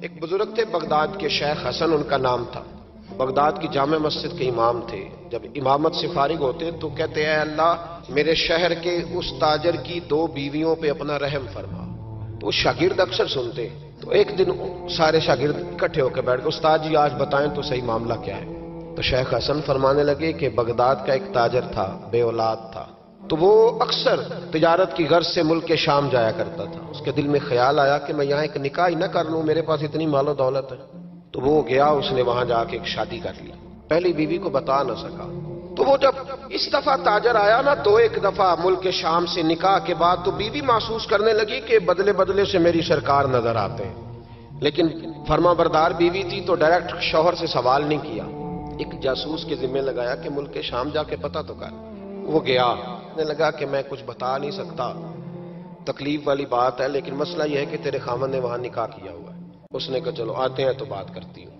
ایک بزرگ تھے بغداد کے، شیخ حسن ان کا نام تھا۔ بغداد کی جامع مسجد کے امام تھے۔ جب امامت سے فارغ ہوتے تو کہتے ہیں اللہ میرے شہر کے اس تاجر کی 2 بیویوں پہ اپنا رحم فرما۔ تو شاگرد اکثر سنتے، تو ایک دن سارے شاگرد اکٹھے ہو کے بیٹھ گئے، استاد جی آج بتائیں تو صحیح معاملہ کیا ہے؟ تو شیخ حسن فرمانے لگے کہ بغداد کا ایک تاجر تھا، بے اولاد تھا، تو وہ اکثر تجارت کی غرض سے ملک شام جایا کرتا تھا۔ اس کے دل میں خیال آیا کہ میں یہاں ایک نکاح ہی نہ کر لوں، میرے پاس اتنی مال و دولت ہے۔ تو وہ گیا، اس نے وہاں جا کے ایک شادی کر لی، پہلی بیوی کو بتا نہ سکا۔ تو وہ جب اس دفعہ تاجر آیا نا، تو ایک دفعہ ملک شام سے نکاح کے بعد تو بیوی محسوس کرنے لگی کہ بدلے بدلے سے میری سرکار نظر آتے ہیں، لیکن فرما بردار بیوی تھی تو ڈائریکٹ شوہر سے سوال نہیں کیا، ایک جاسوس کے ذمہ لگایا کہ ملک شام جا کے پتہ تو کر۔ وہ گیا، نے لگا کہ میں کچھ بتا نہیں سکتا، تکلیف والی بات ہے، لیکن مسئلہ یہ ہے کہ تیرے خامن نے وہاں نکاح کیا ہوا ہے۔ اس نے کہا چلو آتے ہیں تو بات کرتی ہوں۔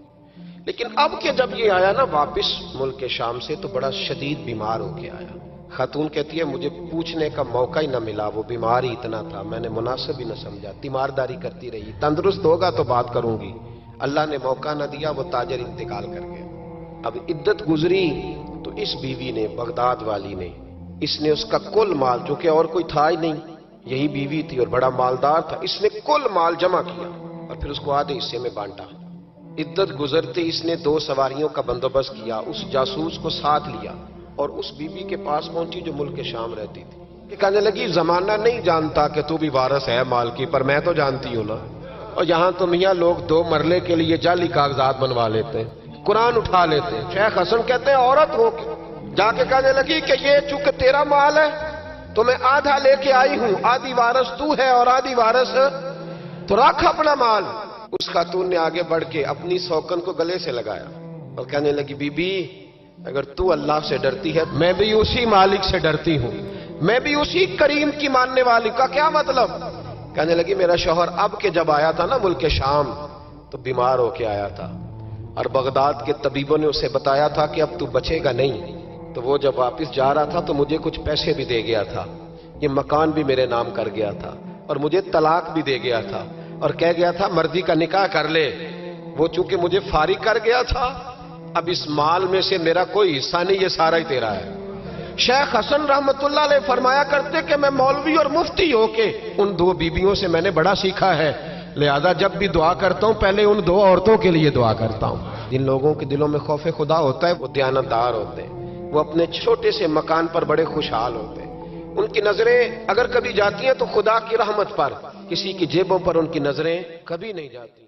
لیکن اب کہ جب یہ آیا نا واپس ملک شام سے، تو بڑا شدید بیمار ہو کے آیا۔ خاتون کہتی ہے مجھے پوچھنے کا موقع ہی نہ ملا، وہ بیمار ہی اتنا تھا، میں نے مناسب ہی نہ سمجھا، تیمارداری کرتی رہی، تندرست ہوگا تو بات کروں گی، اللہ نے موقع نہ دیا، وہ تاجر انتقال کر گیا۔ اب عدت گزری تو اس بیوی نے، بغداد والی نے، اس نے اس کا کل مال، جو کہ اور کوئی تھا ہی نہیں، یہی بیوی تھی اور بڑا مالدار تھا، اس نے کل مال جمع کیا اور پھر اس کو آدھے حصے میں بانٹا۔ عدت گزرتے اس نے 2 سواریوں کا بندوبست کیا، اس جاسوس کو ساتھ لیا اور اس بیوی کے پاس پہنچی جو ملک شام رہتی تھی، کہ کہنے لگی زمانہ نہیں جانتا کہ تو بھی وارث ہے مال کی، پر میں تو جانتی ہوں نا، اور یہاں تو میاں لوگ 2 مرلے کے لیے جعلی کاغذات بنوا لیتے ہیں، قرآن اٹھا لیتے ہیں۔ شیخ حسن کہتے ہیں عورت ہو کے جا کے کہنے لگی کہ یہ چونکہ تیرا مال ہے تو میں آدھا لے کے آئی ہوں، آدھی وارث تو ہے اور آدھی وارث تو رکھ اپنا مال۔ اس خاتون نے آگے بڑھ کے اپنی سوکن کو گلے سے لگایا اور کہنے لگی بی بی اگر تو اللہ سے ڈرتی ہے میں بھی اسی مالک سے ڈرتی ہوں، میں بھی اسی کریم کی ماننے والی کا کیا مطلب؟ کہنے لگی میرا شوہر اب کہ جب آیا تھا نا ملک شام تو بیمار ہو کے آیا تھا، اور بغداد کے طبیبوں نے اسے بتایا تھا کہ اب تو بچے گا نہیں، تو وہ جب واپس جا رہا تھا تو مجھے کچھ پیسے بھی دے گیا تھا، یہ مکان بھی میرے نام کر گیا تھا اور مجھے طلاق بھی دے گیا تھا اور کہہ گیا تھا مرضی کا نکاح کر لے، وہ چونکہ مجھے فارغ کر گیا تھا، اب اس مال میں سے میرا کوئی حصہ نہیں، یہ سارا ہی تیرا ہے۔ شیخ حسن رحمت اللہ علیہ فرمایا کرتے کہ میں مولوی اور مفتی ہو کے ان 2 بیویوں سے میں نے بڑا سیکھا ہے، لہذا جب بھی دعا کرتا ہوں پہلے ان 2 عورتوں کے لیے دعا کرتا ہوں۔ جن لوگوں کے دلوں میں خوف خدا ہوتا ہے وہ دیانتدار ہوتے ہیں، وہ اپنے چھوٹے سے مکان پر بڑے خوشحال ہوتے ہیں، ان کی نظریں اگر کبھی جاتی ہیں تو خدا کی رحمت پر، کسی کی جیبوں پر ان کی نظریں کبھی نہیں جاتی۔